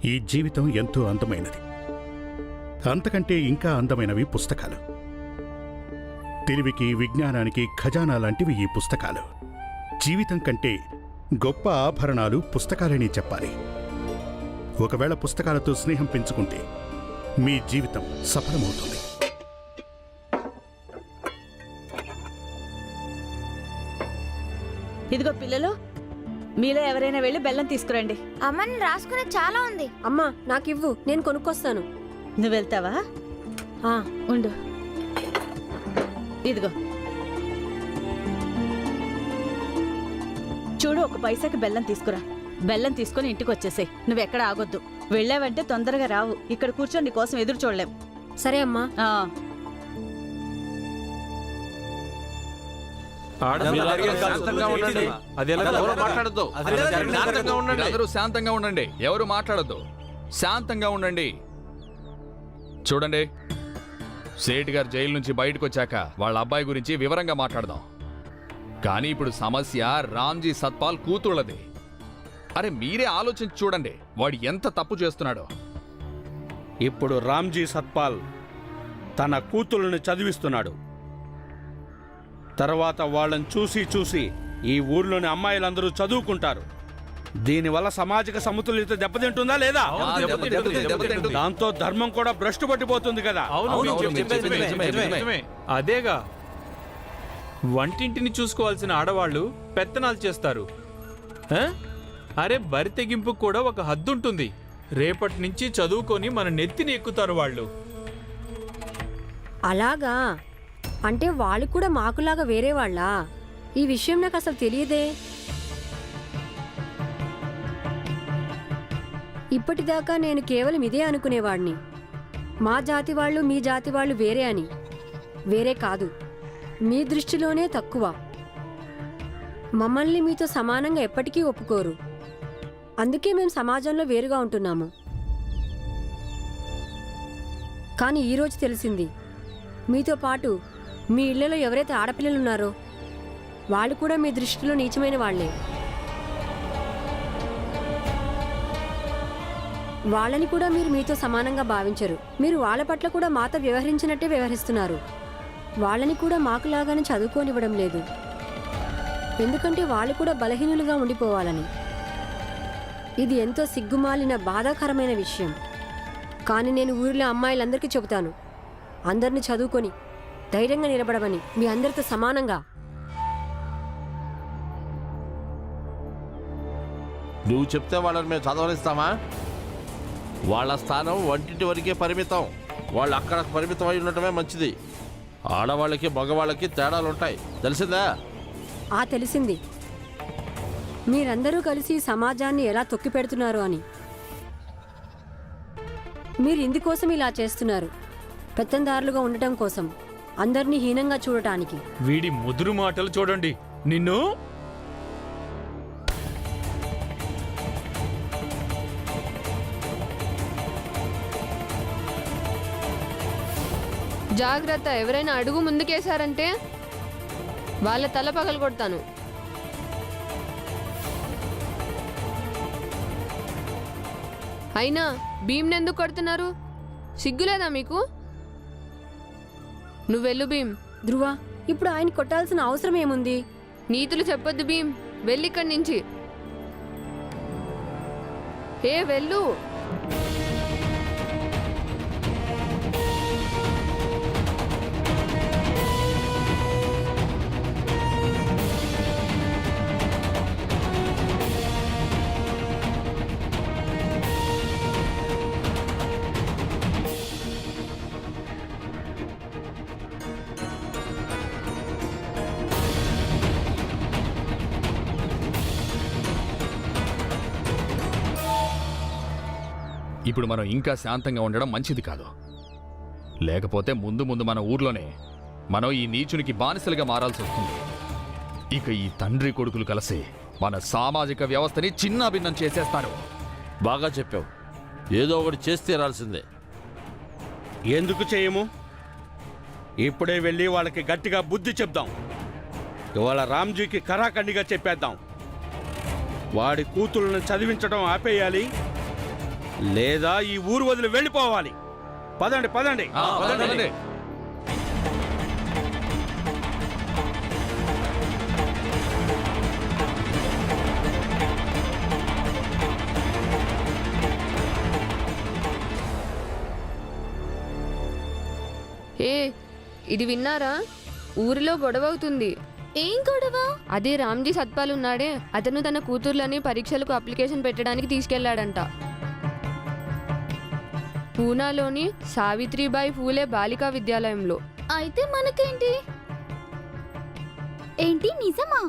ఈ జీవితం ఎంతో అందమైనది. అంతకంటే ఇంకా అందమైనవి పుస్తకాలు. తెలివికి, విజ్ఞానానికి ఖజానా లాంటివి ఈ పుస్తకాలు. జీవితం కంటే గొప్ప ఆభరణాలు పుస్తకాలని చెప్పాలి. ఒకవేళ పుస్తకాలతో స్నేహం పెంచుకుంటే మీ జీవితం సఫలమవుతుంది. ఇదిగో పిల్లలు, మీలో ఎవరైనా వెళ్ళి బెల్లం తీసుకురండి. అమ్మని రాసుకునే చాలా ఉంది. అమ్మా నాకివ్వు, నేను కొనుక్కొస్తాను. నువ్వు వెళ్తావా? ఉండు. ఇదిగో చూడు, 1 పైసాకి బెల్లం తీసుకురా. బెల్లం తీసుకుని ఇంటికి వచ్చేసాయి. నువ్వెక్కడ ఆగొద్దు. వెళ్ళావంటే తొందరగా రావు. ఇక్కడ కూర్చొని నీ కోసం ఎదురు చూడలేం. సరే అమ్మా. శాంతంగా ఉండండి. ఎవరు మాట్లాడద్దు. శాంతంగా ఉండండి. చూడండి, సేట్ గారు జైలు నుంచి బయటకు వచ్చాక వాళ్ళ అబ్బాయి గురించి వివరంగా మాట్లాడదాం. కానీ ఇప్పుడు సమస్య రామ్జీ సత్పాల్ కూతుళ్ళది. అరే మీరే ఆలోచించి చూడండి, వాడు ఎంత తప్పు చేస్తున్నాడో. ఇప్పుడు రామ్జీ సత్పాల్ తన కూతుళ్ళని చదివిస్తున్నాడు. తర్వాత వాళ్ళని చూసి చూసి ఈ ఊర్లోని అమ్మాయిలందరూ చదువుకుంటారు. దీనివల్ల సామాజిక సమతుల్యత దెబ్బతింటుందా లేదా? దాంతో ధర్మం కూడా భ్రష్టు పట్టిపోతుంది కదా. అదేగా, వంటింటిని చూసుకోవాల్సిన ఆడవాళ్లు పెత్తనాలు చేస్తారు. అరే బరి తెగింపు కూడా ఒక హద్దుంటుంది. రేపటి నుంచి చదువుకొని మన నెత్తిని ఎక్కుతారు వాళ్ళు. అలాగా? అంటే వాళ్ళు కూడా మాకులాగా వేరే వాళ్ళా? ఈ విషయం నాకు అసలు తెలియదే. ఇప్పటిదాకా నేను కేవలం ఇదే అనుకునేవాడిని, మా జాతి వాళ్ళు మీ జాతి వాళ్ళు వేరే అని. వేరే కాదు, మీ దృష్టిలోనే తక్కువ. మమ్మల్ని మీతో సమానంగా ఎప్పటికీ ఒప్పుకోరు. అందుకే మేము సమాజంలో వేరుగా ఉంటున్నాము. కానీ ఈరోజు తెలిసింది, మీతో పాటు మీ ఇళ్లలో ఎవరైతే ఆడపిల్లలున్నారో వాళ్ళు కూడా మీ దృష్టిలో నీచమైన వాళ్లే. వాళ్ళని కూడా మీరు మీతో సమానంగా భావించరు. మీరు వాళ్ళ పట్ల కూడా మాతో వ్యవహరించినట్టే వ్యవహరిస్తున్నారు. వాళ్ళని కూడా మాకులాగానే చదువుకోనివ్వడం లేదు. ఎందుకంటే వాళ్ళు కూడా బలహీనులుగా ఉండిపోవాలని. ఇది ఎంతో సిగ్గుమాలిన బాధాకరమైన విషయం. కానీ నేను ఊరిలో అమ్మాయిలందరికీ చెబుతాను, అందరినీ చదువుకొని ధైర్యంగా నిలబడమని, మీ అందరితో సమానంగా. నువ్వు చెప్తే వాళ్ళని మేము చదవనిస్తామా? వాళ్ళ స్థానం వంటింటి వరకే పరిమితం. వాళ్ళు అక్కడ పరిమితం అయి ఉండటమే మంచిది. ఆడవాళ్ళకి మగవాళ్ళకి తేడాలుంటాయి, తెలిసిందా? తెలిసింది. మీరందరూ కలిసి సమాజాన్ని ఎలా తొక్కి పెడుతున్నారు అని. మీరు ఇందుకోసం ఇలా చేస్తున్నారు, పెత్తందారులుగా ఉండటం కోసం, అందరినీ హీనంగా చూడటానికి. వీడి ముదురు మాటలు చూడండి. నిన్ను జాగ్రత్త, ఎవరైనా అడుగు ముందుకేశారంటే వాళ్ళ తల పగలు కొడతాను. అయినా భీమ్ని ఎందుకు కొడుతున్నారు? సిగ్గులేదా మీకు? నువ్వెళ్ళు భీమ్. ధ్రువ, ఇప్పుడు ఆయన కొట్టాల్సిన అవసరం ఏముంది? నీతులు చెప్పొద్దు భీమ్, వెళ్ళిక్కడి నుంచి. వెళ్ళు. ఇప్పుడు మనం ఇంకా శాంతంగా ఉండడం మంచిది కాదు. లేకపోతే ముందు ముందు మన ఊర్లోనే మనం ఈ నీచునికి బానిసలుగా మారాల్సి వస్తుంది. ఇక ఈ తండ్రి కొడుకులు కలిసి మన సామాజిక వ్యవస్థని చిన్నాభిన్నం చేసేస్తారు. బాగా చెప్పావు. ఏదో ఒకటి చేసి తీరాల్సిందే. ఎందుకు చేయము? ఇప్పుడే వెళ్ళి వాళ్ళకి గట్టిగా బుద్ధి చెప్దాం. ఇవాళ రామ్జీకి కరాఖండిగా చెప్పేద్దాం. వాడి కూతుళ్ళని చదివించడం ఆపేయాలి. లేదా ఈ ఊరు వదిలి వెళ్ళిపోవాలి. పదండి పదండి. పదండి. ఏ ఇది విన్నారా? ఊరిలో గొడవ అవుతుంది. ఏం గొడవ? అదే రామ్జీ సత్పాల్ ఉన్నాడే, అతను తన కూతుర్లని పరీక్షలకు అప్లికేషన్ పెట్టడానికి తీసుకెళ్లాడంట. పూనాలోని సావిత్రిబాయి ఫూలే బాలికా విద్యాలయంలో. అయితే మనకేంటి? ఏంటి నిజమా?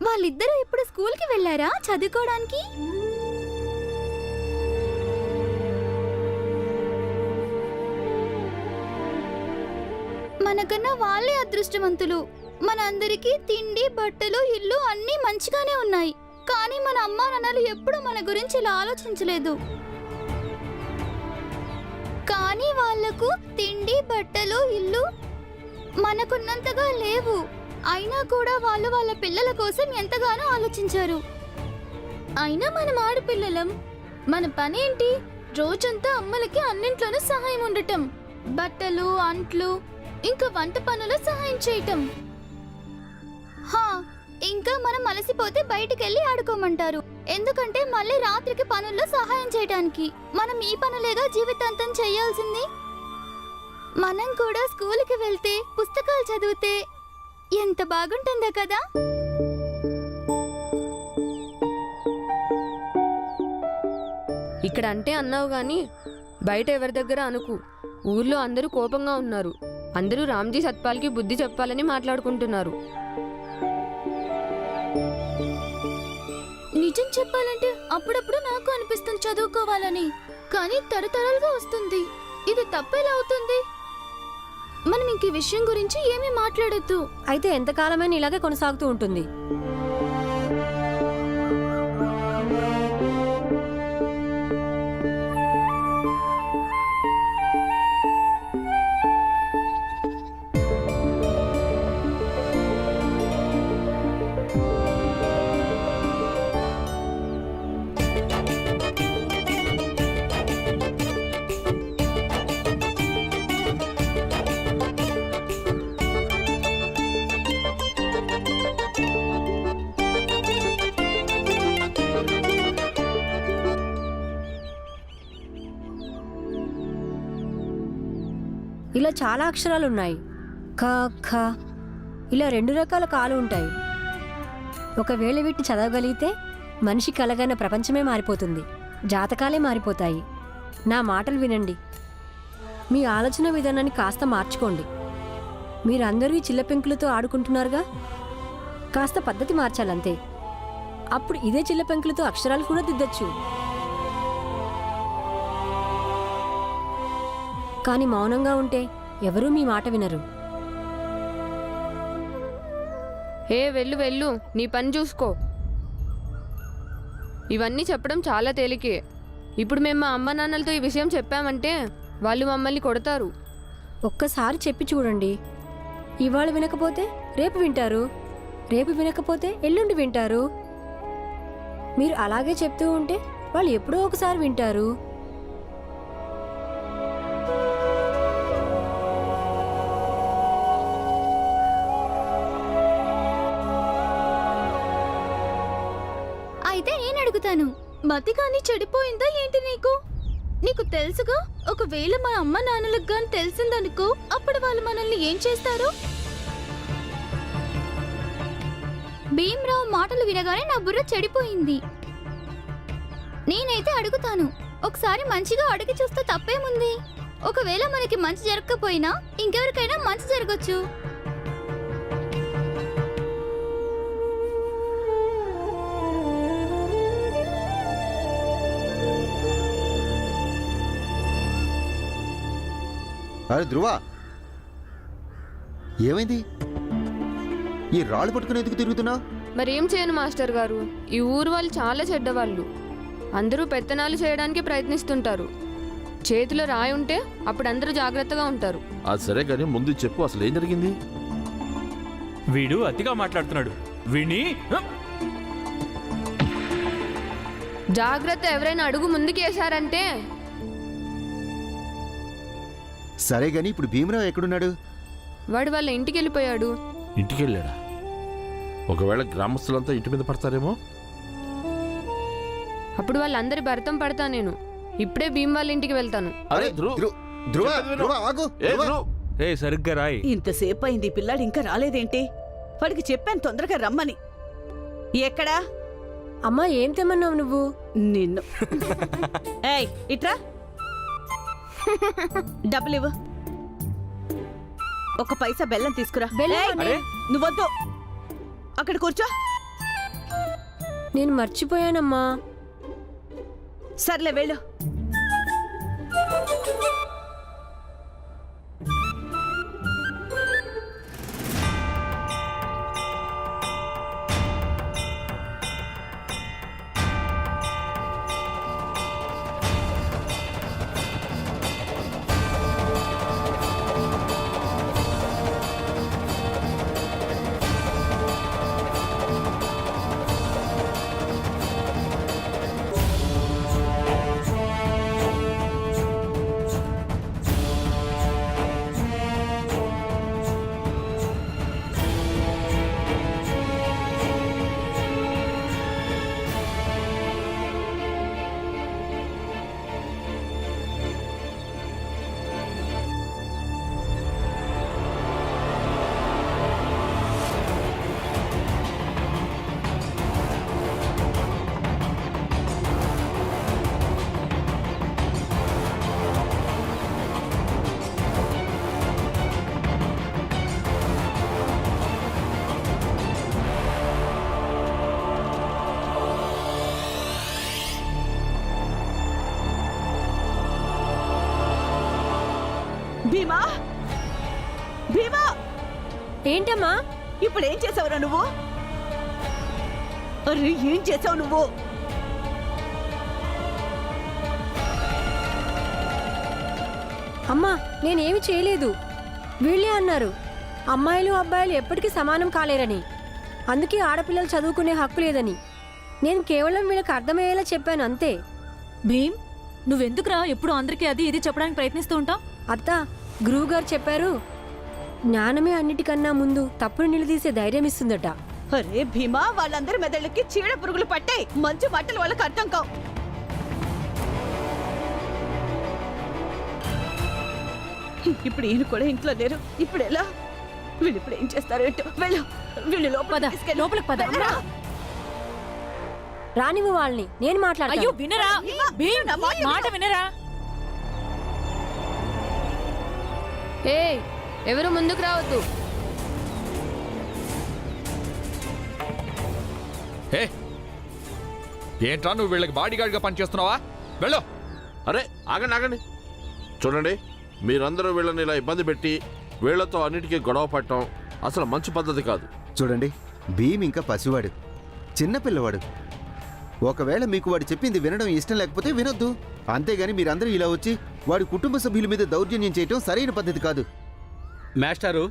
వాళ్ళిద్దరూ ఇప్పుడు స్కూల్కి వెళ్ళారా చదువుకోవడానికి? మనకన్నా వాళ్ళే అదృష్టవంతులు. మనందరికీ తిండి, బట్టలు, ఇల్లు అన్నీ మంచిగానే ఉన్నాయి. కానీ మన అమ్మా నాన్నలు ఎప్పుడూ మన గురించి ఇలా ఆలోచించలేదు. కానీ వాళ్లకు తిండి, బట్టలు, ఇల్లు మనకున్నంతగా లేవు. అయినా కూడా వాళ్ళు వాళ్ళ పిల్లల కోసం ఎంతగానో ఆలోచించారు. అయినా మనం ఆడపిల్లలం. మన పనేంటి? రోజంతా అమ్మలకి అన్నింట్లోనూ సహాయం ఉండటం, బట్టలు, అంట్లు, ఇంకా వంట పనుల సహాయం చేయటం. ఇంకా మనం అలసిపోతే బయటికెళ్ళి ఆడుకోమంటారు. ఎందుకంటే మళ్ళీ రాత్రికి పనుల్లో సహాయం చేయడానికి. మనం ఈ పనులేగా జీవితాంతం చేయాల్సింది. మనం కూడా స్కూల్కి వెళ్తే, పుస్తకాలు చదివితే ఎంత బాగుంటుందో కదా. ఇక్కడ అంటే అన్నావు గాని బయట ఎవరి దగ్గర అనుకు. ఊర్లో అందరూ కోపంగా ఉన్నారు. అందరూ రామ్జీ సత్పాల్కి బుద్ధి చెప్పాలని మాట్లాడుకుంటున్నారు. నిజం చెప్పాలంటే అప్పుడప్పుడు నాకు అనిపిస్తుంది చదువుకోవాలని. కానీ తరతరాలుగా వస్తుంది. ఇది తప్పేలా అవుతుంది? మనం ఇంక ఈ విషయం గురించి ఏమీ మాట్లాడొద్దు. అయితే ఎంతకాలమైనా ఇలాగే కొనసాగుతూ ఉంటుంది. ఇలా చాలా అక్షరాలు ఉన్నాయి. క, ఖ, ఇలా 2 రకాల కాలు ఉంటాయి. ఒకవేళ వీటిని చదవగలిగితే మనిషి కలగైన ప్రపంచమే మారిపోతుంది. జాతకాలే మారిపోతాయి. నా మాటలు వినండి. మీ ఆలోచన విధానాన్ని కాస్త మార్చుకోండి. మీరందరూ ఈ చిల్లపెంకులతో ఆడుకుంటున్నారుగా, కాస్త పద్ధతి మార్చాలంతే. అప్పుడు ఇదే చిల్లపెంకులతో అక్షరాలు కూడా దిద్దచ్చు. కానీ మౌనంగా ఉంటే ఎవరూ మీ మాట వినరు. ఏ వెళ్ళు వెళ్ళు, నీ పని చూసుకో. ఇవన్నీ చెప్పడం చాలా తేలికే. ఇప్పుడు మేము మా అమ్మ నాన్నలతో ఈ విషయం చెప్పామంటే వాళ్ళు మమ్మల్ని కొడతారు. ఒక్కసారి చెప్పి చూడండి. ఇవాళ వినకపోతే రేపు వింటారు, రేపు వినకపోతే ఎల్లుండి వింటారు. మీరు అలాగే చెప్తూ ఉంటే వాళ్ళు ఎప్పుడో ఒకసారి వింటారు. అయితే నేను అడుగుతాను, మతిగాని చెడిపోయిందా ఏంటి నీకు? నీకు తెలుసుగా, ఒకవేళ మా అమ్మ నాన్నలకు గాని తెలిసిందనుకో, అప్పుడు వాళ్ళు మనల్ని ఏం చేస్తారు? భీమ్రావు మాటలు వినగానే నా బుర్ర చెడిపోయింది. నేనైతే అడుగుతాను, ఒకసారి మంచిగా అడిగి చూస్తే తప్పేముంది? ఒకవేళ మనకి మంచి జరగకపోయినా ఇంకెవరికైనా మంచి జరగచ్చు. అరే ధ్రువ, ఏమైంది? ఈ రాళ్ళు పట్టుకుని ఎందుకు తిరుగుతున్నా? మరేం చేయను మాస్టర్ గారు, ఈ ఊరు వాళ్ళు చాలా చెడ్డవాళ్ళు. అందరూ పెత్తనాలు చేయడానికి ప్రయత్నిస్తుంటారు. చేతిలో రాయి ఉంటే అప్పుడు అందరూ జాగ్రత్తగా ఉంటారు. అది సరే కానీ ముందు చెప్పు, అసలు ఏం జరిగింది? వీడు అతిగా మాట్లాడుతున్నాడు. వీణ్ణి జాగ్రత్త, ఎవరైనా అడుగు ముందుకేశారంటే. సరే గాని ఇప్పుడు భీమరావు ఎక్కడున్నాడు? వాడు వాళ్ళ ఇంటికి వెళ్ళిపోయాడు. ఇంటికి వెళ్ళాడా? ఒకవేళ గ్రామస్తులంతా ఇంటి మీద పడతారేమో. అప్పుడు వాళ్ళందరి భర్తం పడతా నేను. ఇప్పుడే భీమ్ వాళ్ళ ఇంటికి వెళ్తాను. అరే ధ్రువ్, ధ్రువ చెప్పేది విను. ధ్రువ ఆగు ఏ ధ్రువ. ధ్రువ్, ఏ సరిగ్గా రాయి. ఇంతసేపు అయింది, ఈ పిల్లాడు ఇంకా రాలేదేంటి? వాడికి చెప్పాను తొందరగా రమ్మని. ఎక్కడా? అమ్మా ఏం తెమ్మన్నావు నువ్వు? నిన్ను. ఏయ్ ఇట్రా, డబ్బులు ఇవ్వు. ఒక పైసా బెల్లం తీసుకురా. బెల్లం ఏయ్, అనే? నువ్వొద్దు, అక్కడ కూర్చో. నేను మర్చిపోయానమ్మా. సర్లే వెళ్ళు. భీమా, భీమా, ఏంటమ్మా? ఇప్పుడు ఏం చేసావురా నువ్వు? అరే ఏం చేసావు నువ్వు? అమ్మా నేనేమి చేయలేదు. వీళ్ళే అన్నారు అమ్మాయిలు అబ్బాయిలు ఎప్పటికీ సమానం కాలేరని, అందుకే ఆడపిల్లలు చదువుకునే హక్కు లేదని. నేను కేవలం వీళ్ళకి అర్థమయ్యేలా చెప్పాను అంతే. భీమ్, నువ్వెందుకురా ఎప్పుడు అందరికీ అది ఇది చెప్పడానికి ప్రయత్నిస్తూ ఉంటావు? అత్త, గురువు గారు చెప్పారు జ్ఞానమే అన్నిటికన్నా ముందు తప్పును నిలదీసే ధైర్యం ఇస్తుందట. అరే భీమా, వాళ్ళందరి మెదళ్ళకి చీడ పురుగులు పట్టాయి. మంచి మాటలు వాళ్ళకి అర్థం కావు. ఇప్పుడు ఈయన కూడా ఇంట్లో లేరు. ఇప్పుడు ఎలా? వీళ్ళు ఇప్పుడు ఏం చేస్తారు ఏంటో. వెళ్ళు, వీళ్ళు లోపలికి పద. రానివ్వు వాళ్ళని, నేను అయ్యో మాట్లాడతాను. వినరా భీమ్, మాట వినరా? ఏ ఎవరు ముందుకు రావద్దు. ఏ ఏంట్రా, నువ్వు వీళ్ళకి బాడీగార్డ్గా పనిచేస్తున్నావా? వెళ్ళు. అరే ఆగండి ఆగండి. చూడండి, మీరందరూ వీళ్ళని ఇలా ఇబ్బంది పెట్టి వీళ్లతో అన్నిటికీ గొడవ పడటం అసలు మంచి పద్ధతి కాదు. చూడండి, భీమ్ ఇంకా పసివాడు, చిన్నపిల్లవాడు. ఒకవేళ మీకు వాడు చెప్పింది వినడం ఇష్టం లేకపోతే వినొద్దు. అంతేగాని మీరందరూ ఇలా వచ్చి వాడి కుటుంబ సభ్యుల మీద దౌర్జన్యం చేయటం సరైన పద్ధతి కాదు. మాస్టారు,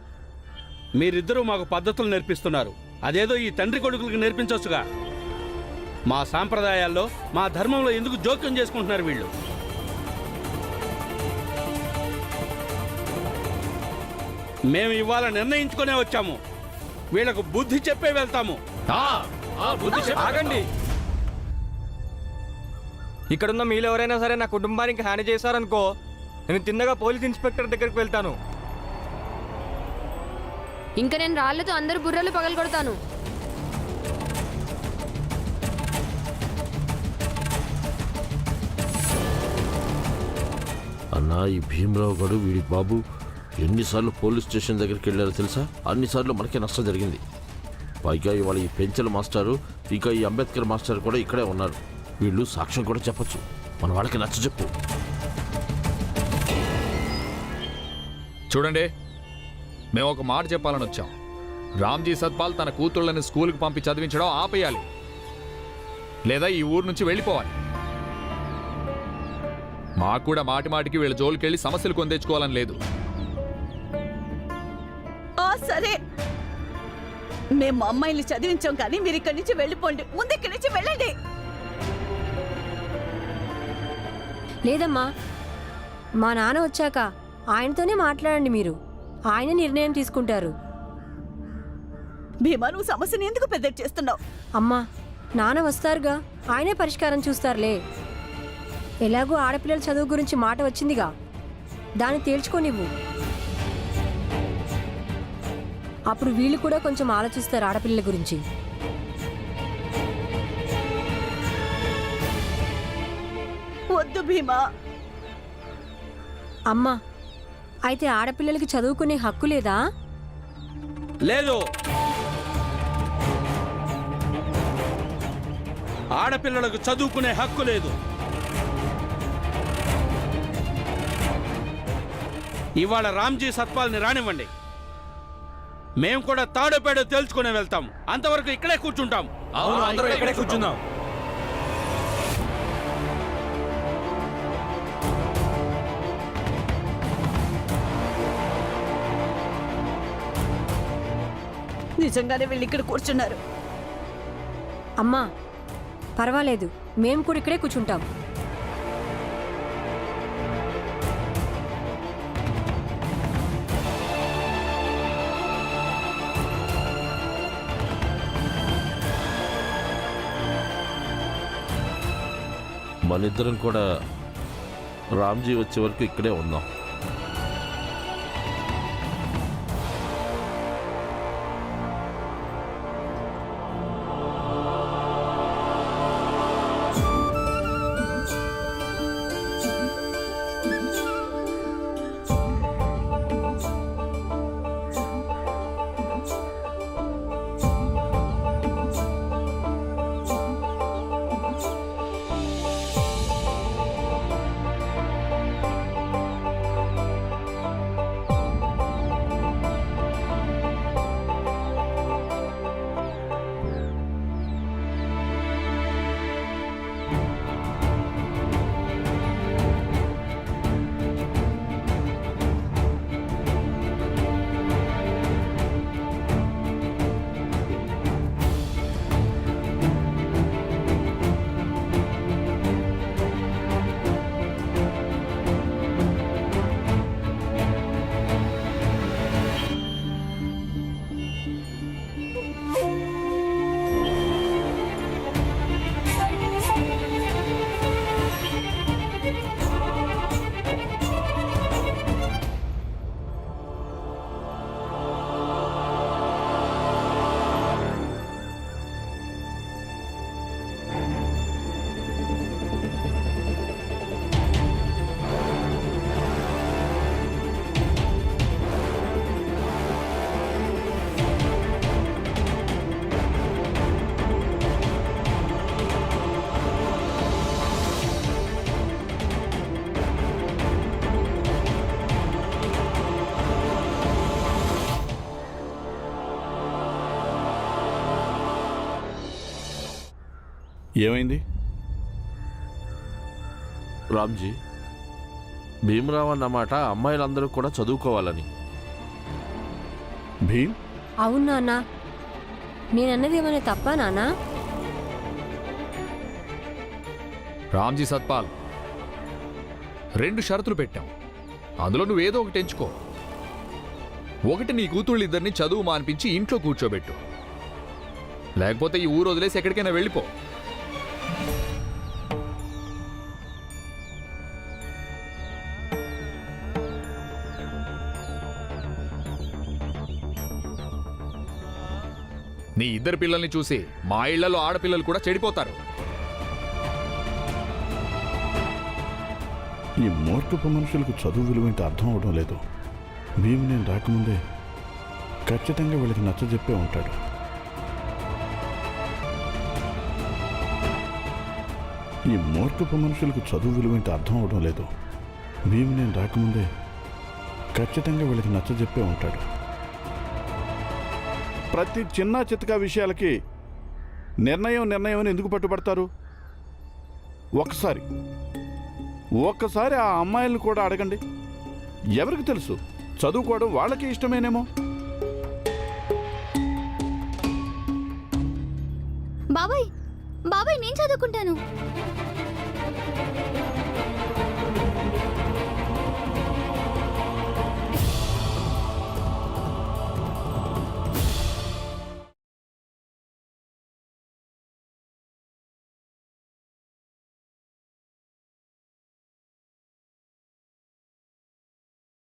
మీరిద్దరూ మాకు పద్ధతులు నేర్పిస్తున్నారు. అదేదో ఈ తండ్రి కొడుకులకు నేర్పించవచ్చుగా. మా సాంప్రదాయాల్లో, మా ధర్మంలో ఎందుకు జోక్యం చేసుకుంటున్నారు వీళ్ళు? మేము ఇవాళ నిర్ణయించుకునే వచ్చాము. వీళ్ళకు బుద్ధి చెప్పే వెళ్తాము. ఆగండి. ఇక్కడున్న మీలో ఎవరైనా సరే నా కుటుంబానికి హాని చేశారనుకో, నేను తిన్నగా పోలీస్ ఇన్స్పెక్టర్ దగ్గరికి వెళ్తాను. ఇంకా నేను రాళ్లతో అందరు బుర్రలు పగలగొడతాను. అన్నా, ఈ భీమరావు గడు వీడి బాబు ఎన్నిసార్లు పోలీస్ స్టేషన్ దగ్గరికి వెళ్ళారో తెలుసా? అన్నిసార్లు మనకే నష్టం జరిగింది. పైగా ఇవాళ ఈ పెంచల మాస్టారు, ఇంకా ఈ అంబేద్కర్ మాస్టర్ కూడా ఇక్కడే ఉన్నారు. వీళ్ళు సాక్ష్యం కూడా చెప్పొచ్చు. మన వాళ్ళకి నచ్చ చెప్పు. చూడండి, మేము ఒక మాట చెప్పాలని వచ్చాం. రామ్జీ సత్పాల్ తన కూతుళ్ళని స్కూల్కి పంపి చదివించడం ఆపేయాలి, లేదా ఈ ఊరు నుంచి వెళ్ళిపోవాలి. మాకు కూడా మాటి మాటికి వీళ్ళ జోలికెళ్ళి సమస్యలు కొని తెచ్చుకోవాలని లేదు. సరే, మేము అమ్మాయిల్ని చదివించాం కానీ మీరు ఇక్కడి నుంచి వెళ్ళిపోండి. ముందు ఇక్కడి నుంచి వెళ్ళండి. లేదమ్మా, మా నాన్న వచ్చాక ఆయనతోనే మాట్లాడండి. మీరు ఆయన నిర్ణయం తీసుకుంటారు. భీమా, నువ్వు సమస్యని ఎందుకు పెద్ద చేస్తున్నావు? అమ్మా, నాన్న వస్తారుగా, ఆయనే పరిష్కారం చూస్తారులే. ఎలాగో ఆడపిల్లల చదువు గురించి మాట వచ్చిందిగా, దాన్ని తేల్చుకోనివ్వు. అప్పుడు వీళ్ళు కూడా కొంచెం ఆలోచిస్తారు ఆడపిల్లల గురించి. వద్దు భీమా. అమ్మా, అయితే ఆడపిల్లలకి చదువుకునే హక్కు లేదా? లేదు. ఆడపిల్లలకు చదువుకునే హక్కు లేదు. ఇవాళ రామ్జీ సత్పాల్ని రానివ్వండి. మేము కూడా తాడోపేడో తేల్చుకునే వెళ్తాం. అంతవరకు ఇక్కడే కూర్చుంటాం. ఇక్కడే కూర్చుందాం. నిజంగానే వీళ్ళు ఇక్కడ కూర్చున్నారు. అమ్మా, పర్వాలేదు, మేము కూడా ఇక్కడే కూర్చుంటాం. మనిద్దరం కూడా రామ్జీ వచ్చే వరకు ఇక్కడే ఉందాం. ఏమైంది? రామ్జీ, భీమరావు అన్నమాట అమ్మాయిలందరూ కూడా చదువుకోవాలని. భీమ్, అవును నాన్న, నేనన్నది ఏమైనా తప్పా నాన్నా? రామ్జీ సత్పాల్, 2 షరతులు పెట్టాం. అందులో నువ్వేదో ఒకటి ఎంచుకో. ఒకటి, నీ కూతుళ్ళిద్దరిని చదువు మానిపించి ఇంట్లో కూర్చోబెట్టు. లేకపోతే ఈ ఊరు వదిలేసి ఎక్కడికైనా వెళ్ళిపో. నీ ఇద్దరు పిల్లల్ని చూసి మా ఇళ్లలో ఆడపిల్లలు కూడా చెడిపోతారు. ఈ మూర్ఖపు మనుషులకు చదువు విలువేంటి అర్థం అవడం లేదు. భీమ్ నేను రాకముందే ఖచ్చితంగా వీళ్ళకి నచ్చజెప్పే ఉంటాడు. ఈ మూర్ఖపు మనుషులకు చదువు విలువేంటి అర్థం అవడం లేదు. భీమ్ నేను రాకముందే ఖచ్చితంగా వీళ్ళకి నచ్చజెప్పే ఉంటాడు. ప్రతి చిన్న చితకా విషయాలకి నిర్ణయం అని ఎందుకు పట్టుబడతారు? ఒక్కసారి ఆ అమ్మాయిలను కూడా అడగండి. ఎవరికి తెలుసు, చదువుకోవడం వాళ్ళకి ఇష్టమేనేమో. బాబాయ్, నేను చదువుకుంటాను.